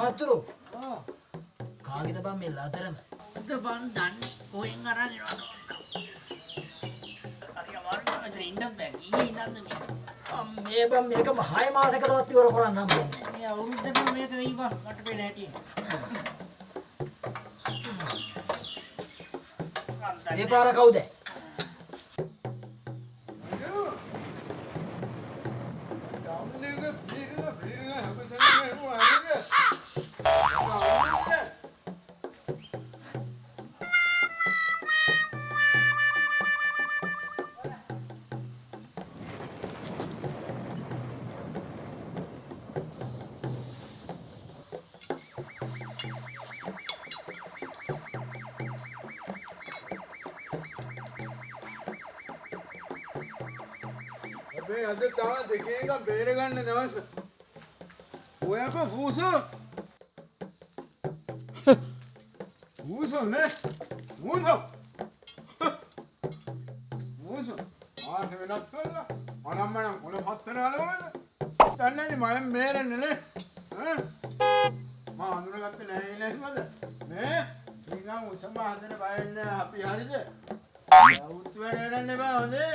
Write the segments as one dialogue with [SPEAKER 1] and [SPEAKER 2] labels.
[SPEAKER 1] මහතුරු. කාගෙද බං මේ ලතරම?
[SPEAKER 2] උද බං දන්නේ කොහෙන් අරන් එනවද? හරි අමාරුයි ඉන්න බෑ. ඊයේ ඉඳන්ද මේ.
[SPEAKER 1] මේ බං මේකම 6 මාසයකටවත් ඉවර කරන්න හම්බෙන්නේ නැහැ.
[SPEAKER 2] මේ අවුරුද්දකම මේක වෙයි බං මට පේන හැටි.
[SPEAKER 1] මේ පාර කවුද?
[SPEAKER 3] මේ අද තාම දෙකේ එක බේර ගන්න දවස්. ඔයක පූසෝ. පූසෝ නේ. පූසෝ. පූසෝ. ආ වෙනත් කළා. අනම්මනම් කොළ පත්තනාලවල. තන්නේදි මම මේරන්නේ නේ. ඈ. මම අඳුරගත්තේ නැහැ නේද? නේ. නිකන් උසම හදන බය වෙන්නේ අපි හරිද? උත් වැඩ කරන්න බෑ හොඳේ.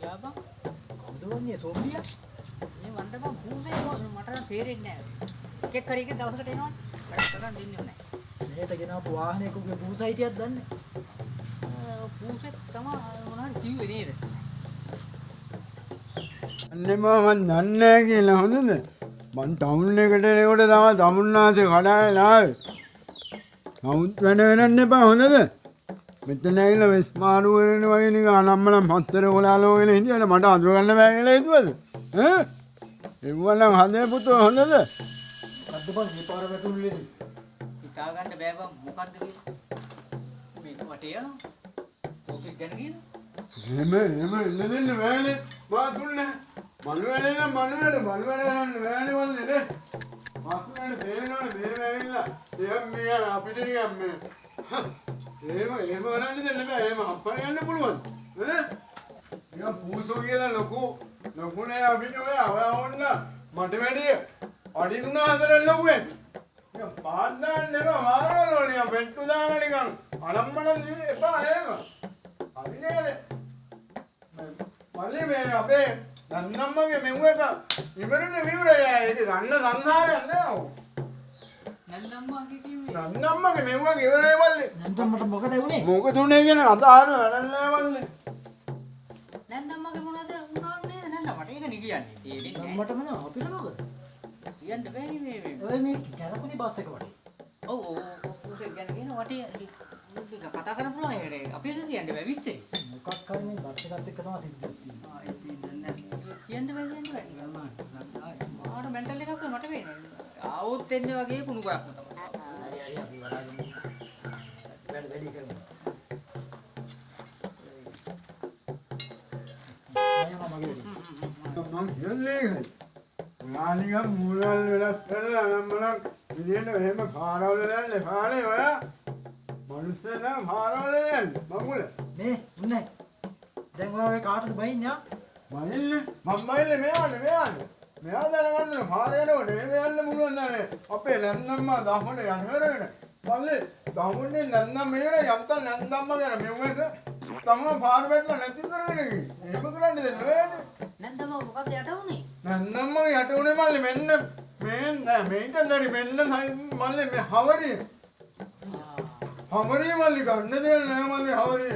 [SPEAKER 2] යාබා
[SPEAKER 1] කවුද සෝම්බියා?
[SPEAKER 2] මේ වන්ද බං පූසේ මට නම් තේරෙන්නේ නැහැ. එකෙක් හරි එක දවසකට එනවනේ. වැඩ කරන් දෙන්නේ නැහැ.
[SPEAKER 1] මේට ගෙනාපු වාහනයකගේ පූසා හිටියක් දන්නේ.
[SPEAKER 2] පූසේ තමයි මොනවද කිව්වේ නේද?
[SPEAKER 3] අන්නේ මම දන්නේ කියලා හොඳද? මං ටවුන් එකට එනකොට තමයි තමුන්නාසේ කඩාගෙන ආවේ. නමුත් වැඩ කරන්න එපා හොඳද? මෙතන ඇවිල්ලා වෙස් මාරු වෙන වගේ නිකන් අනම්මනම් හතර කොලාලෝ වෙන හිටියට මට අඳුර ගන්න බෑ කියලා හිතුවද? ඈ? එව්වනම් හදේ පුතෝ හොඳද?
[SPEAKER 1] අද්ද බං මේ පාර වැටුල්ලේ.
[SPEAKER 2] හිතා ගන්න බෑ බං මොකද්ද කියලා. මේ වටේ යනවා. පූසේ ගැන කියනවා.
[SPEAKER 3] එම ඉල්ලෙන්න බෑනේ. මා දුන්නේ. මනුවැලේ නම් මනුවැල ගන්න බෑනේ වල්නේ නේ. මාසුනේ තේරෙනවනේ තේරෙන්නේ ඇවිල්ලා. එහම් මේ අපිට නිකන් මේ එහෙම වරන්නේ දෙන්න බෑ. එහෙම අප්පා යන්න පුළුවන්. ඈ? නිකන් පූසෝ කියලා ලොකුනේ අපිට ඔය ඕන්න මට වැඩි අඩි 3-4 ලොකුනේ. නිකන් පාත් දාන්න එපා වාරවල නිකන් පෙට්ටු දාලා නිකන් අනම්මනම් එපා එහෙම. හරිනේ. මල්ලි මේ අපේ නන්නම්මගේ මෙව්ව එක ඉවරනේ මෙව්වරය ඒක ගන්න සංසාරයක් නෑ ඔව්.
[SPEAKER 2] නන්දම්මාගේ කිව්වේ.
[SPEAKER 3] නන්නම්මගේ මෙව්ව එක ඉවරයි මල්ලි.
[SPEAKER 1] නන්දම්මට මොකද වුනේ?
[SPEAKER 3] මොකද උනේ කියන අදාහන වැඩක් නෑ මල්ලි.
[SPEAKER 2] නන්දම්මාගේ මොනවද වුණාලු නේද? නන්දම්මට ඒක නේ කියන්නේ. තේරෙන්නේ නැහැ.
[SPEAKER 1] මට මොන අපිට මොකද?
[SPEAKER 2] කියන්න බෑනේ මේ.
[SPEAKER 1] ඔය මේ කැරකුනේ බස් එක වටේ.
[SPEAKER 2] ඔව් පූසේ ගැන කියන වටේ කතා කරන්න පුළුවන් ඒකට. අපි ඒක කියන්න බෑ විශ්සේ.
[SPEAKER 1] මොකක් හරි මේ බස් එකත් එක්ක තමයි සිද්ධ වෙන්නේ.
[SPEAKER 2] ආ ඒක කියන්න බෑ. මාර මෙන්ටල් එකක් මට වෙන්නේ. ආවොත් එන්නේ වගේ කුණු කරක්ම තමයි.
[SPEAKER 1] හරි අපි වඩාගෙන වැඩි කරමු. අයියා මගේ
[SPEAKER 3] මම කියන්නේ නානිකම් මූලවල වෙනස් කරලා නම්මනම් ඉතින් එහෙම පාරවල දැල්ලේ පාරේ ඔයා මනුස්සය නම් පාරවල දැල්ලේ මගුල
[SPEAKER 1] මේ උන්නේ. දැන් ඔයා කාටද බයින්නේ ආ?
[SPEAKER 3] මයිල්නේ මම මයිල්නේ මෙයානේ මෙයා දැනගන්න පාරේ යනකොට මේ යන්න මුලුවන් දැනේ අපේ නන්නම්මා දහමඩ යන වෙරගෙන මල්ලේ දහමුන්නේ නන්නම් මෙහෙර යම්තන් නන්දම්ම ගැන මෙව්වද තමයි පාර වැටලා නැති කරගෙන ගියේ එහෙම කරන්නේ දෙන්න නෑනේ
[SPEAKER 2] නන්දම මොකක්ද යට උනේ?
[SPEAKER 3] නන්නම්ම යට උනේ මල්ලේ මෙන්න මේ මේක නරි මෙන්න මල්ලේ මේ හවරිය මල්ලි ගන්න දෙයක් නෑ මල්ලි හවරිය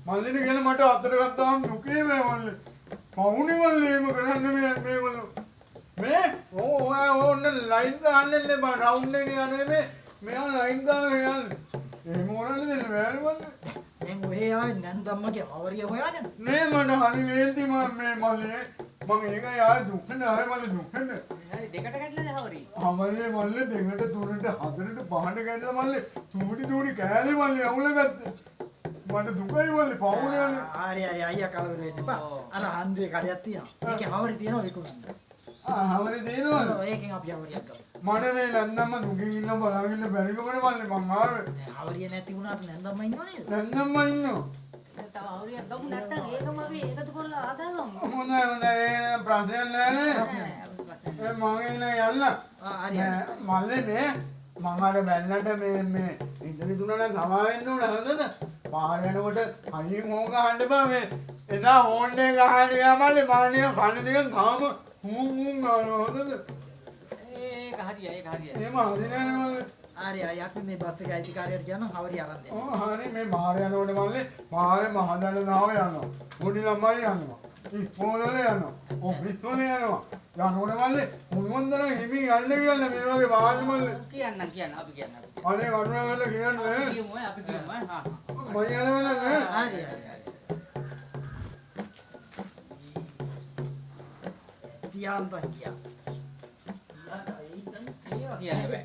[SPEAKER 3] මල්ලිනේ කියන මට අතට ගත්තාම දුකේ මේ මල්ලි පවුනේ මල්ලි එහෙම කරන්නේ මේගොල්ලෝ මේ ඕන්න ලයින් ගන්නන්නේ බා රවුන්ඩ් එකේ යන්නේ මෙයා ලයින් ගාන යන්නේ එහෙම ඕනනේ දෙන්න බෑනේ මල්ලි
[SPEAKER 1] දැන් ඔය ආවේ නන්දම්මගේ අවරිය හොයාගෙන.
[SPEAKER 3] නේ මට හරි වේන්ති මේ මල්ලි මම ඒක යාය දුක්ඛනේ ආයේ මල්ලි දුක්ඛනේ
[SPEAKER 2] හරි දෙකට කැඩලාද හවරි?
[SPEAKER 3] මල්ලි මල්ලි දෙකට තුනට හතරට පහට කැඩලා මල්ලි චූටි කෑලි මල්ලි අවුල ගත්තා මට දුකයි මල්ලි පවුනේ යන්නේ
[SPEAKER 1] හරි අයියා කලබල වෙන්න එපා. අර හන්දියේ කඩයක් තියෙනවා. ඒකේ හවරි තියෙනවා විකුණන්න.
[SPEAKER 3] හවරි දෙනවද?
[SPEAKER 1] ඒකෙන් අපි හවරියක් ගමු.
[SPEAKER 3] මට මේ නන්නම්ම දුකින් ඉන්න බලාගෙන බැරිකමනේ මල්ලි මං ආවේ.
[SPEAKER 1] හවරිය නැති වුණාට නන්දම්ම ඉන්නව නේද?
[SPEAKER 3] නන්නම්ම ඉන්නවා.
[SPEAKER 2] තව අවුරියක් ගමු නැත්තම් ඒකම අපි එකතු කරලා ආගමු.
[SPEAKER 3] හොඳයි ඒ ප්‍රශ්නයක් නැහැ නේ. මම යන්න.
[SPEAKER 1] හරි
[SPEAKER 3] මල්ලේ මේ මම අර බැලනට මේ ඉඳලි දුන්නා නම් සමා වෙන්න ඕන හොඳද? පාර යනකොට අයින් හොන් ගහන්න බෑ මේ. එදා හොන් එක ගහන්න ගියා මල්ලේ මානිය කන දෙකෙන් තාම හුම් ගන්නවා හොඳද?
[SPEAKER 2] ඒක හරියයි.
[SPEAKER 3] එහෙම හරිනේ මල්ලේ.
[SPEAKER 1] හරි අපි මේ බස් එකේ අයිතිකාරයට කියනවා හවරි අරන් දෙන්න.
[SPEAKER 3] ඔව් හරි මේ මාර යනකොට මල්ලේ මාරේ මහදඬ නාව යනවා. පොඩි ළමයි යනවා. ඉස්කෝලේ යනවා. ඔෆිස් වල යනවා. යනකොට මල්ලේ මුන්වන්දන හිමින් යන්න කියලා මේ වගේ වාල් මල්ලේ.
[SPEAKER 2] කියන්න අපි කියන්න.
[SPEAKER 3] අනේ වරුණාගල කියන්නේ.
[SPEAKER 2] අපි කියමු හා.
[SPEAKER 3] මම යනවා නේද?
[SPEAKER 1] හරි පියාන්තන් කියා.
[SPEAKER 2] ඒවා කියන්න බෑ.